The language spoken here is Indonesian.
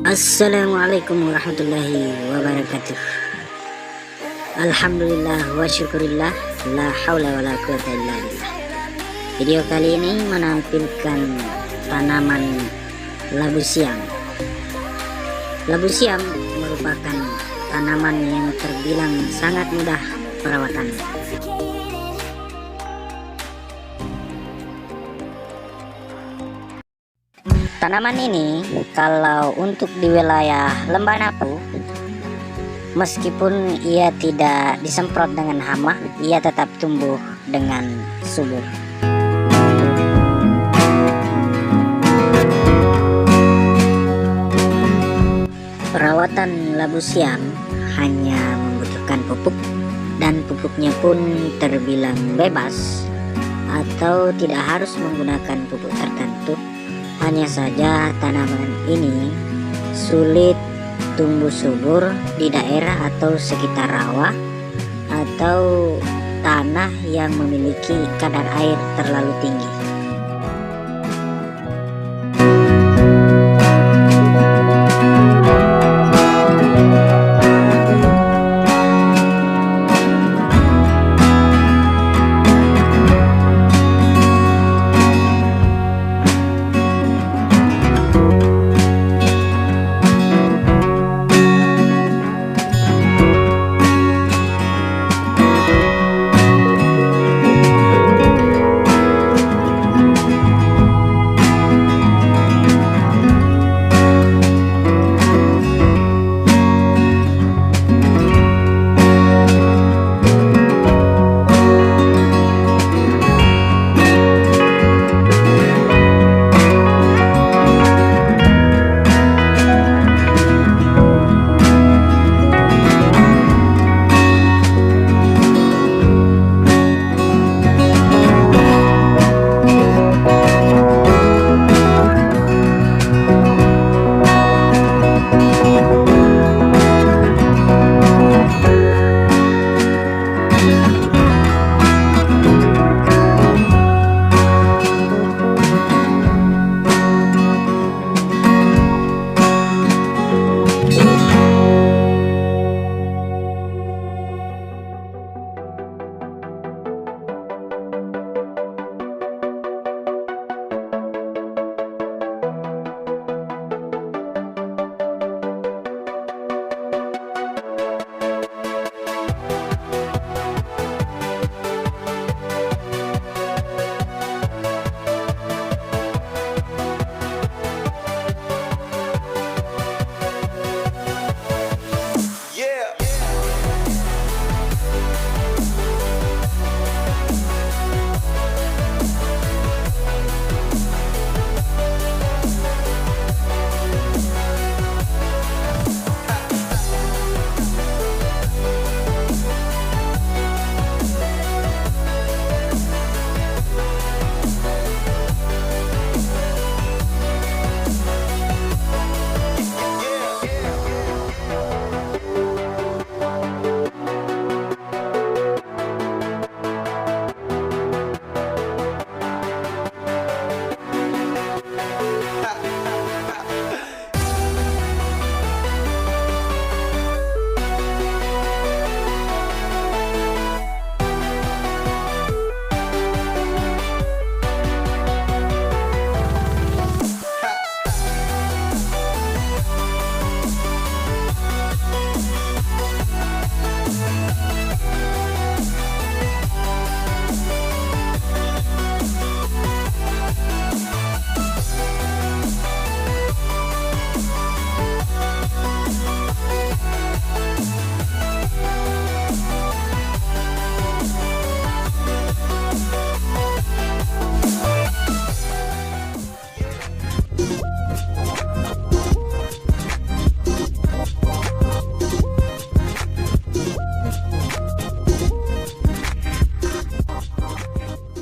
Assalamualaikum warahmatullahi wabarakatuh. Alhamdulillah wa syukurillah, la haula wa la quwata illa billah. Video kali ini menampilkan tanaman labu siam. Labu siam merupakan tanaman yang terbilang sangat mudah perawatannya. Tanaman ini kalau untuk di wilayah Lembah Napu, meskipun ia tidak disemprot dengan hama, ia tetap tumbuh dengan subur. Perawatan labu siam hanya membutuhkan pupuk, dan pupuknya pun terbilang bebas atau tidak harus menggunakan pupuk tertentu. Hanya saja tanaman ini sulit tumbuh subur di daerah atau sekitar rawa atau tanah yang memiliki kadar air terlalu tinggi.